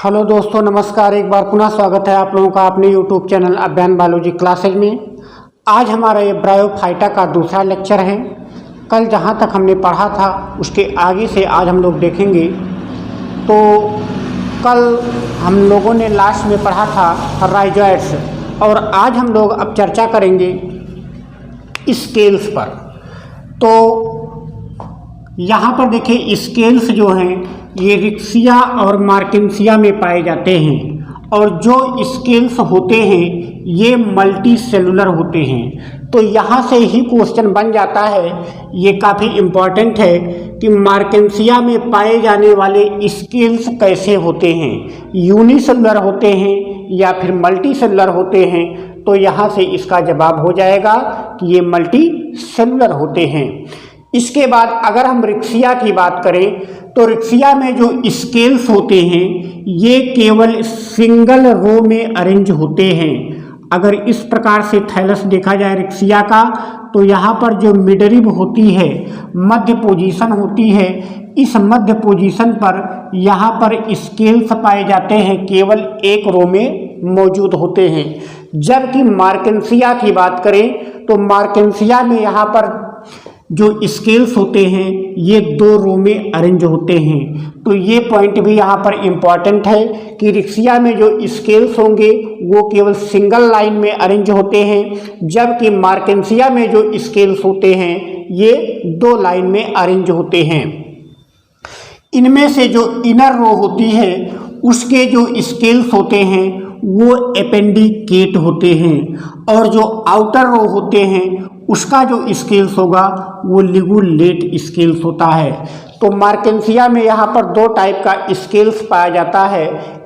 Hello दोस्तों, नमस्कार। एक बार पुनः स्वागत है आप लोगों का अपने यूट्यूब चैनल अभियान बायोलॉजी क्लासेज में। आज हमारा ये ब्रायोफाइटा का दूसरा लेक्चर है। कल जहाँ तक हमने पढ़ा था उसके आगे से आज हम लोग देखेंगे। तो कल हम लोगों ने लास्ट में पढ़ा था राइजोइड्स और आज हम लोग अब चर्चा करेंगे स्केल्स पर। तो यहाँ पर देखिए, स्केल्स जो हैं ये रिक्सिया और मार्केंसिया में पाए जाते हैं और जो स्केल्स होते हैं ये मल्टी सेलुलर होते हैं। तो यहाँ से ही क्वेश्चन बन जाता है, ये काफ़ी इम्पॉर्टेंट है कि मार्केंसिया में पाए जाने वाले स्केल्स कैसे होते हैं, यूनिसेलुलर होते हैं या फिर मल्टी सेलुलर होते हैं। तो यहाँ से इसका जवाब हो जाएगा कि ये मल्टी सेलुलर होते हैं। इसके बाद अगर हम रिक्सिया की बात करें तो रिक्सिया में जो स्केल्स होते हैं ये केवल सिंगल रो में अरेंज होते हैं। अगर इस प्रकार से थैलस देखा जाए रिक्सिया का, तो यहाँ पर जो मिडरिब होती है, मध्य पोजीशन होती है, इस मध्य पोजीशन पर यहाँ पर स्केल्स पाए जाते हैं, केवल एक रो में मौजूद होते हैं। जबकि मार्केंसिया की बात करें तो मार्केंसिया में यहाँ पर जो स्केल्स होते हैं ये दो रो में अरेंज होते हैं। तो ये पॉइंट भी यहाँ पर इम्पॉर्टेंट है कि रिक्सिया में जो स्केल्स होंगे वो केवल सिंगल लाइन में अरेंज होते हैं, जबकि मार्केंसिया में जो स्केल्स होते हैं ये दो लाइन में अरेंज होते हैं। इनमें से जो इनर रो होती है उसके जो स्केल्स होते हैं वो एपेंडिकेट होते हैं और जो आउटर रो होते हैं उसका जो स्केल्स होगा वो लिगुलेट स्केल्स होता है। तो मार्केंसिया में यहाँ पर दो टाइप का स्केल्स पाया जाता है,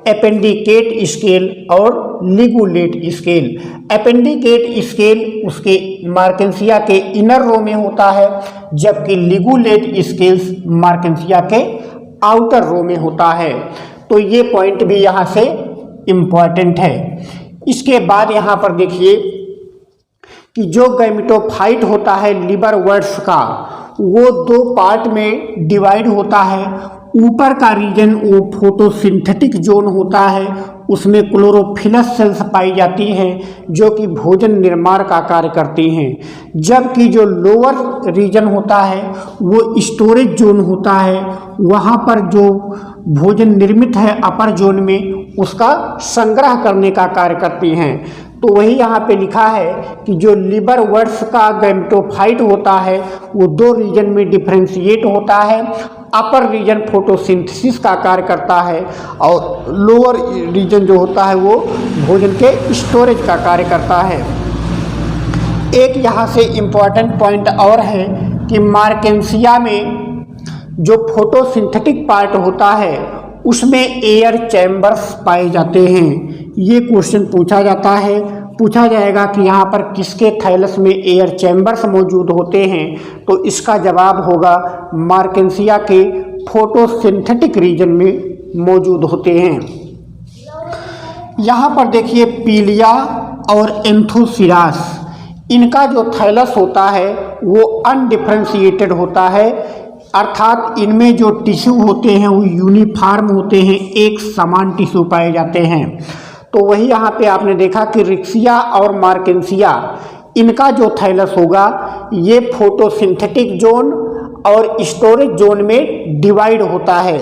एपेंडिकेट स्केल और लिगुलेट स्केल। एपेंडिकेट स्केल उसके मार्केंसिया के इनर रो में होता है, जबकि लिगुलेट स्केल्स मार्केंसिया के आउटर रो में होता है। तो ये पॉइंट भी यहाँ से इम्पॉर्टेंट है। इसके बाद यहाँ पर देखिए कि जो गैमेटोफाइट होता है लिवरवर्ट्स का, वो दो पार्ट में डिवाइड होता है। ऊपर का रीजन वो फोटोसिंथेटिक जोन होता है, उसमें क्लोरोफिलस सेल्स पाई जाती हैं जो कि भोजन निर्माण का कार्य करती हैं। जबकि जो लोअर रीजन होता है वो स्टोरेज जोन होता है, वहाँ पर जो भोजन निर्मित है अपर जोन में उसका संग्रह करने का कार्य करती हैं। तो वही यहाँ पे लिखा है कि जो लिवरवर्ट्स का गैमेटोफाइट होता है वो दो रीजन में डिफ्रेंशिएट होता है। अपर रीजन फोटोसिंथेसिस का कार्य करता है और लोअर रीजन जो होता है वो भोजन के स्टोरेज का कार्य करता है। एक यहाँ से इम्पॉर्टेंट पॉइंट और है कि मार्केंसिया में जो फोटोसिंथेटिक पार्ट होता है उसमें एयर चैम्बर्स पाए जाते हैं। ये क्वेश्चन पूछा जाएगा कि यहाँ पर किसके थैलस में एयर चैम्बर्स मौजूद होते हैं। तो इसका जवाब होगा मार्केंसिया के फोटोसिंथेटिक रीजन में मौजूद होते हैं। यहाँ पर देखिए पीलिया और एंथोसिरास, इनका जो थैलस होता है वो अनडिफ्रेंशिएटेड होता है, अर्थात इनमें जो टिश्यू होते हैं वो यूनिफॉर्म होते हैं, एक समान टिश्यू पाए जाते हैं। तो वही यहाँ पे आपने देखा कि रिक्सिया और मार्केंसिया, इनका जो थैलस होगा ये फोटोसिंथेटिक जोन और स्टोरेज जोन में डिवाइड होता है,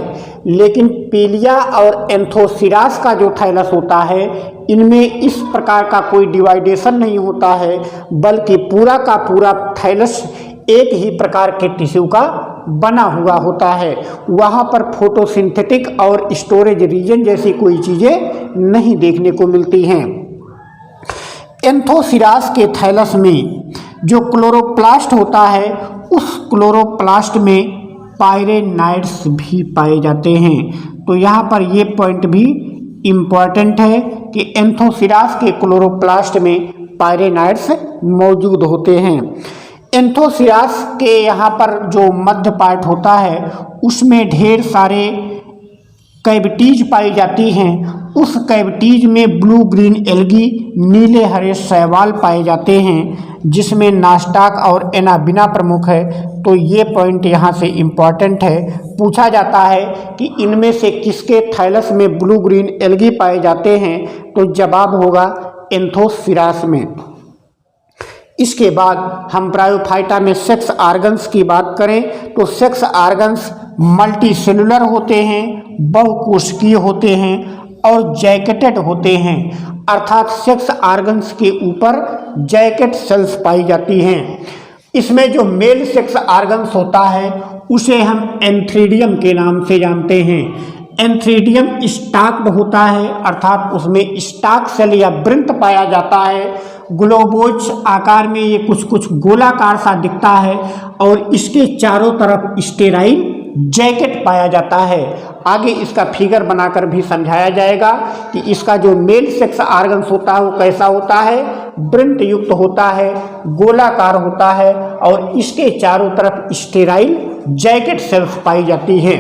लेकिन पीलिया और एंथोसिरास का जो थैलस होता है इनमें इस प्रकार का कोई डिवाइडेशन नहीं होता है, बल्कि पूरा का पूरा थैलस एक ही प्रकार के टिश्यू का बना हुआ होता है। वहाँ पर फोटोसिंथेटिक और स्टोरेज रीजन जैसी कोई चीज़ें नहीं देखने को मिलती हैं। एंथोसिरास के थैलस में जो क्लोरोप्लास्ट होता है उस क्लोरोप्लास्ट में पायरेनाइड्स भी पाए जाते हैं। तो यहाँ पर ये पॉइंट भी इम्पॉर्टेंट है कि एंथोसिरास के क्लोरोप्लास्ट में पायरेनाइड्स मौजूद होते हैं। एंथोसिरास के यहाँ पर जो मध्य पार्ट होता है उसमें ढेर सारे कैविटीज पाई जाती हैं, उस कैविटीज में ब्लू ग्रीन एल्गी नीले हरे शैवाल पाए जाते हैं, जिसमें नास्टाक और एनाबिना प्रमुख है। तो ये पॉइंट यहाँ से इम्पॉर्टेंट है। पूछा जाता है कि इनमें से किसके थैलस में ब्लू ग्रीन एल्गी पाए जाते हैं, तो जवाब होगा एंथोसिरास में। इसके बाद हम ब्रायोफाइटा में सेक्स आर्गन्स की बात करें तो सेक्स आर्गन्स मल्टी सेलुलर होते हैं, बहुकोशिकीय होते हैं और जैकेटेड होते हैं, अर्थात सेक्स आर्गन्स के ऊपर जैकेट सेल्स पाई जाती हैं। इसमें जो मेल सेक्स आर्गन्स होता है उसे हम एंथ्रीडियम के नाम से जानते हैं। एंथ्रीडियम स्टाक्ड होता है, अर्थात उसमें स्टाक सेल या वृंत पाया जाता है। ग्लोबोज आकार में ये कुछ कुछ गोलाकार सा दिखता है और इसके चारों तरफ स्टेराइल जैकेट पाया जाता है। आगे इसका फिगर बनाकर भी समझाया जाएगा कि इसका जो मेल सेक्स आर्गन्स होता है वो कैसा होता है, वृंत युक्त होता है, गोलाकार होता है और इसके चारों तरफ स्टेराइल जैकेट सेल्स पाई जाती हैं।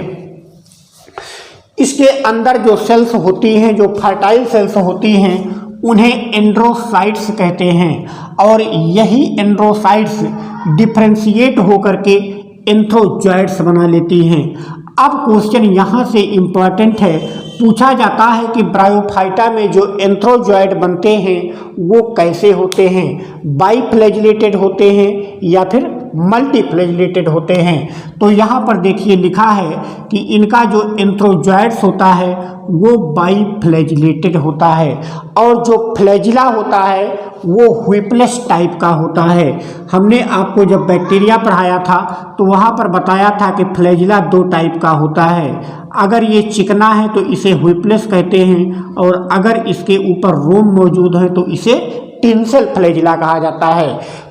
इसके अंदर जो सेल्स होती हैं, जो फर्टाइल सेल्स होती हैं, उन्हें एंड्रोसाइट्स कहते हैं और यही एंड्रोसाइट्स डिफरेंशिएट होकर के एंथ्रोजॉइड्स बना लेती हैं। अब क्वेश्चन यहाँ से इम्पॉर्टेंट है। पूछा जाता है कि ब्रायोफाइटा में जो एंथ्रोजॉइड बनते हैं वो कैसे होते हैं, बाइफ्लैजिलेटेड होते हैं या फिर मल्टीफ्लैजिलेटेड होते हैं। तो यहाँ पर देखिए लिखा है कि इनका जो एंथ्रोजॉइड्स होता है वो बाइफ्लैजिलेटेड होता है और जो फ्लैजिला होता है वो व्हिपलेस टाइप का होता है। हमने आपको जब बैक्टीरिया पढ़ाया था तो वहाँ पर बताया था कि फ्लैजिला दो टाइप का होता है। अगर ये चिकना है तो इसे व्हिपलेस कहते हैं और अगर इसके ऊपर रोम मौजूद है तो इसे टिंसल फ्लैजिला कहा जाता है।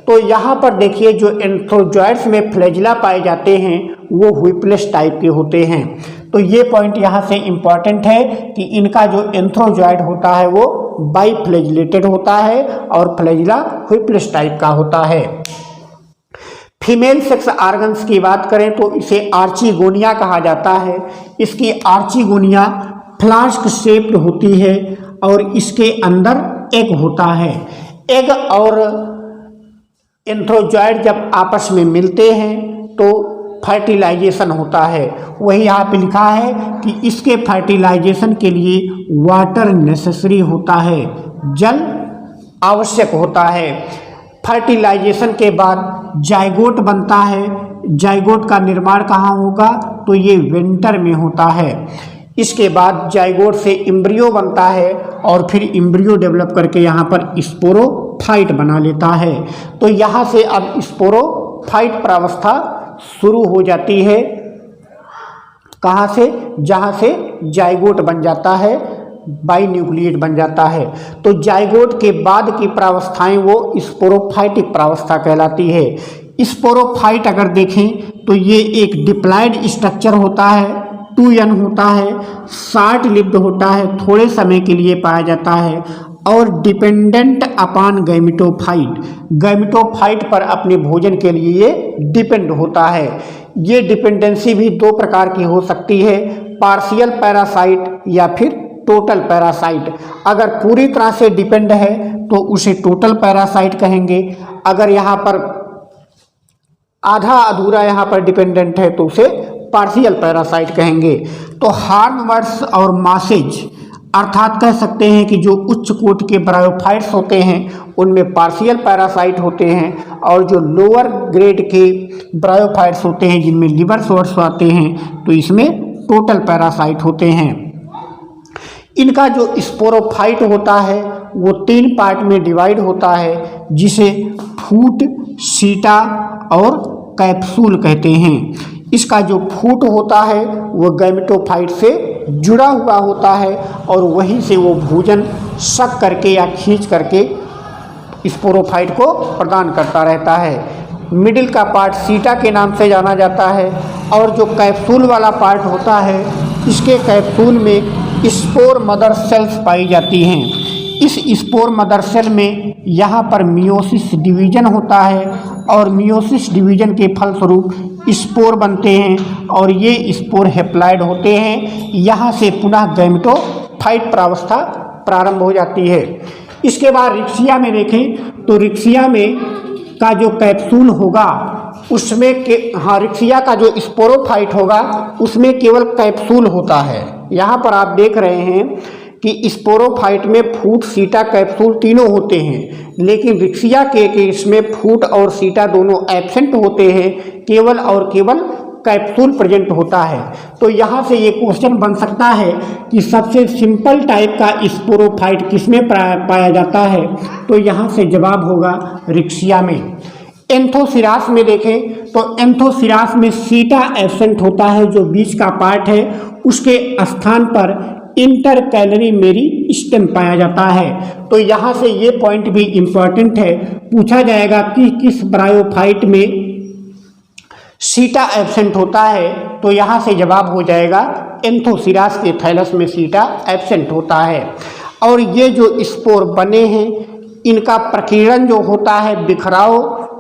तो यहाँ पर देखिए जो एंथ्रोजॉइड्स में फ्लैजिला पाए जाते हैं वो व्हिपलेस टाइप के होते हैं। तो ये पॉइंट यहाँ से इम्पॉर्टेंट है कि इनका जो एंथ्रोजॉइड होता है वो बाइफ्लैजिलेटेड होता है और फ्लैजिला व्हिपलेस टाइप का होता है। फीमेल सेक्स आर्गन्स की बात करें तो इसे आर्चिगोनिया कहा जाता है। इसकी आर्चिगोनिया फ्लास्क शेप्ड होती है और इसके अंदर एग होता है। एग और एंथ्रोजॉइड जब आपस में मिलते हैं तो फर्टिलाइजेशन होता है। वही यहाँ पे लिखा है कि इसके फर्टिलाइजेशन के लिए वाटर नेसेसरी होता है, जल आवश्यक होता है। फर्टिलाइजेशन के बाद जाइगोट बनता है। जाइगोट का निर्माण कहाँ होगा, तो ये वेंटर में होता है। इसके बाद जाइगोट से एम्ब्रियो बनता है और फिर एम्ब्रियो डेवलप करके यहाँ पर स्पोरोफाइट बना लेता है। तो यहाँ से अब स्पोरोफाइट प्रावस्था शुरू हो जाती है। कहाँ से, जहाँ से जाइगोट बन जाता है, बाइन्यूक्लिएट बन जाता है। तो जाइगोट के बाद की प्रावस्थाएं वो स्पोरोफाइटिक प्रावस्था कहलाती है। स्पोरोफाइट अगर देखें तो ये एक डिप्लॉयड स्ट्रक्चर होता है, 2n होता है, शॉर्ट लिव्ड होता है, थोड़े समय के लिए पाया जाता है और डिपेंडेंट अपॉन गैमेटोफाइट, गैमेटोफाइट पर अपने भोजन के लिए ये डिपेंड होता है। ये डिपेंडेंसी भी दो प्रकार की हो सकती है, पार्शियल पैरासाइट या फिर टोटल पैरासाइट। अगर पूरी तरह से डिपेंड है तो उसे टोटल पैरासाइट कहेंगे, अगर यहाँ पर आधा अधूरा यहाँ पर डिपेंडेंट है तो उसे पार्शियल पैरासाइट कहेंगे। तो हार्नवर्स और मासेज, अर्थात कह सकते हैं कि जो उच्च कोट के ब्रायोफाइट्स होते हैं उनमें पार्शियल पैरासाइट होते हैं और जो लोअर ग्रेड के ब्रायोफाइट्स होते हैं जिनमें लिवर सोर्स आते हैं तो इसमें टोटल पैरासाइट होते हैं। इनका जो स्पोरोफाइट होता है वो 3 पार्ट में डिवाइड होता है, जिसे फूट, सीटा और कैप्सूल कहते हैं। इसका जो फूट होता है वो गैमेटोफाइट से जुड़ा हुआ होता है और वहीं से वो भोजन सक करके या खींच करके स्पोरोफाइट को प्रदान करता रहता है। मिडिल का पार्ट सीटा के नाम से जाना जाता है और जो कैप्सूल वाला पार्ट होता है इसके कैप्सूल में स्पोर मदर सेल्स पाई जाती हैं। इस स्पोर मदर सेल में यहाँ पर मियोसिस डिवीजन होता है और मियोसिस डिवीजन के फलस्वरूप स्पोर बनते हैं और ये स्पोर हैप्लॉइड होते हैं। यहाँ से पुनः गैमेटोफाइट प्रावस्था प्रारंभ हो जाती है। इसके बाद रिक्सिया में देखें तो रिक्सिया में का जो कैप्सूल होगा उसमें रिक्सिया का जो स्पोरोफाइट होगा उसमें केवल कैप्सूल होता है। यहाँ पर आप देख रहे हैं कि स्पोरोफाइट में फूट, सीटा, कैप्सूल तीनों होते हैं, लेकिन रिक्सिया के केस में फूट और सीटा दोनों एब्सेंट होते हैं, केवल और केवल कैप्सूल प्रेजेंट होता है। तो यहाँ से ये क्वेश्चन बन सकता है कि सबसे सिंपल टाइप का स्पोरोफाइट किसमें पाया जाता है, तो यहाँ से जवाब होगा रिक्सिया में। एंथोसिरास में देखें तो एंथोसिरास में सीटा एब्सेंट होता है, जो बीच का पार्ट है उसके स्थान पर इंटरकैलरी स्टेम पाया जाता है। तो यहाँ से ये पॉइंट भी इम्पॉर्टेंट है, पूछा जाएगा कि किस ब्रायोफाइट में सीटा एब्सेंट होता है, तो यहाँ से जवाब हो जाएगा एंथोसिरास के थैलस में सीटा एब्सेंट होता है। और ये जो स्पोर बने हैं इनका प्रकीर्णन जो होता है बिखराव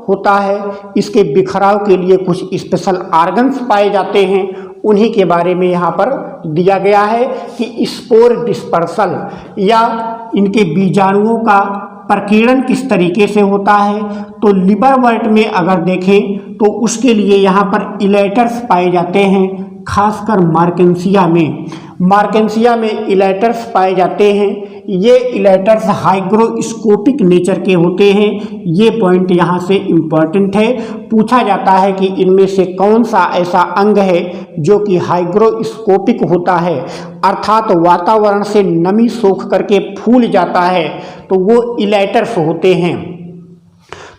होता है। इसके बिखराव के लिए कुछ स्पेशल ऑर्गन्स पाए जाते हैं, उन्हीं के बारे में यहाँ पर दिया गया है कि स्पोर डिस्पर्सल या इनके बीजाणुओं का प्रकीर्णन किस तरीके से होता है। तो लिवरवर्ट में अगर देखें तो उसके लिए यहाँ पर इलेटर्स पाए जाते हैं, खासकर मार्केंसिया में इलेटर्स पाए जाते हैं। ये इलेटर्स हाइग्रोस्कोपिक नेचर के होते हैं। ये पॉइंट यहाँ से इम्पॉर्टेंट है, पूछा जाता है कि इनमें से कौन सा ऐसा अंग है जो कि हाइग्रोस्कोपिक होता है, अर्थात वातावरण से नमी सोख करके फूल जाता है, तो वो इलेटर्स होते हैं।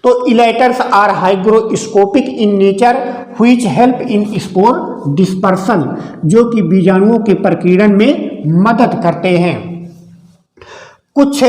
तो elaters are hygroscopic in nature which help in spore dispersion, जो कि बीजाणुओं के प्रकीर्णन में मदद करते हैं। कुछ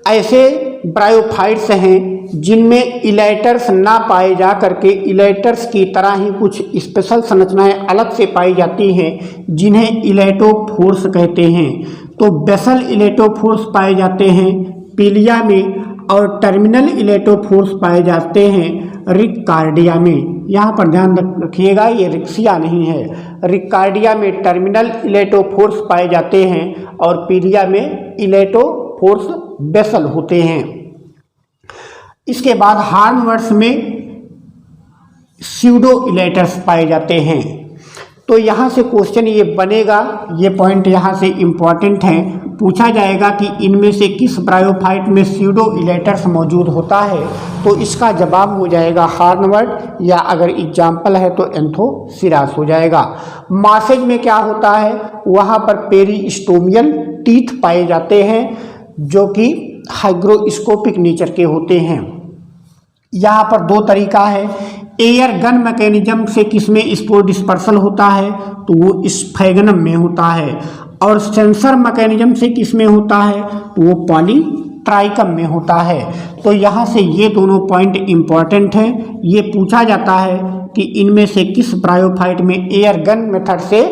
ऐसे ब्रायोफाइट्स हैं जिनमें इलेटर्स ना पाए जा करके इलेटर्स की तरह ही कुछ स्पेशल संरचनाएं अलग से पाई जाती हैं, जिन्हें इलेटोफोर्स कहते हैं। तो बेसल इलेटोफोर्स पाए जाते हैं पीलिया में, और टर्मिनल इलेटोफोर्स पाए जाते हैं रिकार्डिया में। यहाँ पर ध्यान रखिएगा, ये रिक्सिया नहीं है। रिकार्डिया में टर्मिनल इलेटोफोर्स पाए जाते हैं और पीलिया में इलेटोफोर्स बेसल होते हैं। इसके बाद हार्नवर्ड्स में स्यूडो इलेटर्स पाए जाते हैं। तो यहाँ से क्वेश्चन ये बनेगा, ये पॉइंट यहाँ से इम्पॉर्टेंट है, पूछा जाएगा कि इनमें से किस ब्रायोफाइट में स्यूडो इलेटर्स मौजूद होता है, तो इसका जवाब हो जाएगा हार्नवर्ड, या अगर एग्जाम्पल है तो एंथोसिरास हो जाएगा। मासेज में क्या होता है, वहाँ पर पेरिस्टोमियल टीथ पाए जाते हैं जो कि हाइग्रोस्कोपिक नेचर के होते हैं। यहाँ पर दो तरीका है, एयर गन मैकेनिज्म से किसमें स्पोर डिस्पर्सल होता है, तो वो स्फैगनम में होता है, और सेंसर मैकेनिज्म से किसमें होता है, तो वो पॉलीट्राइकम में होता है। तो यहाँ से ये दोनों पॉइंट इम्पॉर्टेंट हैं। ये पूछा जाता है कि इनमें से किस ब्रायोफाइट में एयर गन मेथड से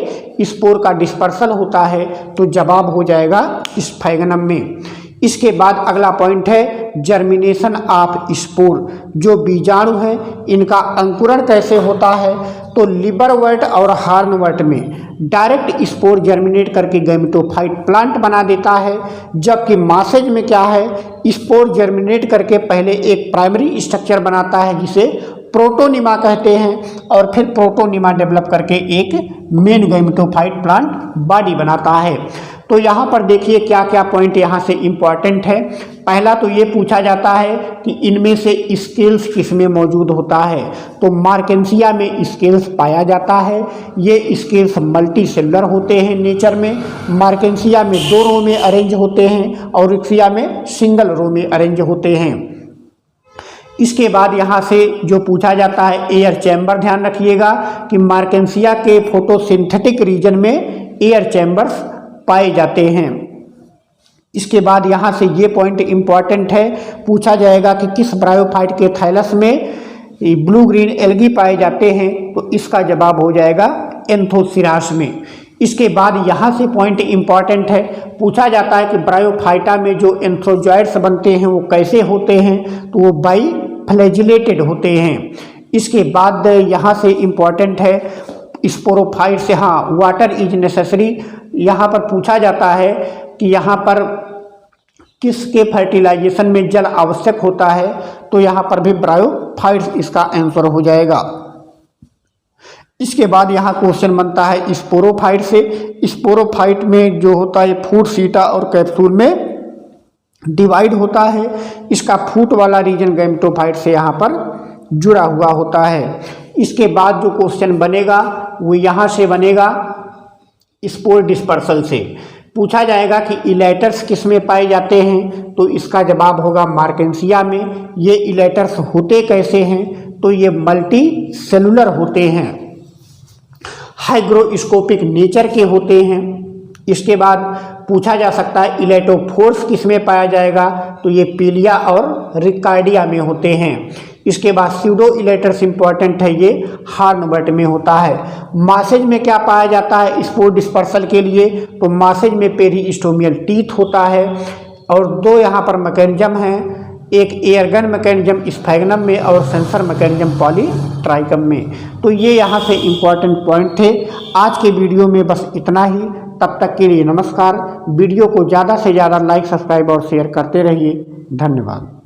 स्पोर का डिस्पर्सल होता है, तो जवाब हो जाएगा स्फैगनम में। इसके बाद अगला पॉइंट है जर्मिनेशन ऑफ स्पोर, जो बीजाणु है इनका अंकुरण कैसे होता है, तो लिवरवर्ट और हार्नवर्ट में डायरेक्ट स्पोर जर्मिनेट करके गैमेटोफाइट प्लांट बना देता है, जबकि मासेज में क्या है, स्पोर जर्मिनेट करके पहले एक प्राइमरी स्ट्रक्चर बनाता है जिसे प्रोटोनिमा कहते हैं, और फिर प्रोटोनिमा डेवलप करके एक मेन गैमेटोफाइट प्लांट बॉडी बनाता है। तो यहाँ पर देखिए क्या क्या पॉइंट यहाँ से इम्पॉर्टेंट है। पहला तो ये पूछा जाता है कि इनमें से स्केल्स किसमें मौजूद होता है, तो मार्केंसिया में स्केल्स पाया जाता है। ये स्केल्स मल्टी सेलुलर होते हैं नेचर में। मार्केंसिया में 2 रो में अरेंज होते हैं और रिक्सिया में सिंगल रो में अरेंज होते हैं। इसके बाद यहाँ से जो पूछा जाता है एयर चैम्बर, ध्यान रखिएगा कि मार्केंसिया के फोटोसिंथेटिक रीजन में एयर चैम्बर्स पाए जाते हैं। इसके बाद यहाँ से ये पॉइंट इम्पॉर्टेंट है, पूछा जाएगा कि किस ब्रायोफाइट के थैलस में ब्लू ग्रीन एल्गी पाए जाते हैं, तो इसका जवाब हो जाएगा एंथोसिरास में। इसके बाद यहाँ से पॉइंट इम्पॉर्टेंट है, पूछा जाता है कि ब्रायोफाइटा में जो एंथ्रोजॉइड्स बनते हैं वो कैसे होते हैं, तो वो बाई फ्लैजिलेटेड होते हैं। इसके बाद यहाँ से इम्पॉर्टेंट है स्पोरोफाइट से, हाँ वाटर इज नेसेसरी। यहाँ पर पूछा जाता है कि यहाँ पर किसके फर्टिलाइजेशन में जल आवश्यक होता है, तो यहाँ पर भी ब्रायोफाइट्स इसका आंसर हो जाएगा। इसके बाद यहाँ क्वेश्चन बनता है स्पोरोफाइट से। स्पोरोफाइट में जो होता है फूट, सीटा और कैप्सूल में डिवाइड होता है। इसका फूट वाला रीजन गैमेटोफाइट से यहाँ पर जुड़ा हुआ होता है। इसके बाद जो क्वेश्चन बनेगा वो यहाँ से बनेगा स्पोर डिस्पर्सल से। पूछा जाएगा कि इलेटर्स किस में पाए जाते हैं, तो इसका जवाब होगा मार्केंसिया में। ये इलेटर्स होते कैसे हैं, तो ये मल्टी सेलुलर होते हैं, हाइग्रोस्कोपिक नेचर के होते हैं। इसके बाद पूछा जा सकता है इलेक्ट्रोफोर्स किस में पाया जाएगा, तो ये पीलिया और रिकार्डिया में होते हैं। इसके बाद स्यूडो इलेटर्स इंपॉर्टेंट है, ये हार्नबर्ट में होता है। मासेज में क्या पाया जाता है स्पोर डिस्पर्सल के लिए, तो मासेज में पेरिस्टोमियल टीथ होता है। और दो यहाँ पर मैकेनिज्म हैं, एक एयरगन मैकेनिज्म स्फैग्नम में और सेंसर मैकेनिज्म पॉलीट्राइकम में। तो ये यहाँ से इम्पॉर्टेंट पॉइंट थे। आज के वीडियो में बस इतना ही। तब तक के लिए नमस्कार। वीडियो को ज़्यादा से ज़्यादा लाइक, सब्सक्राइब और शेयर करते रहिए। धन्यवाद।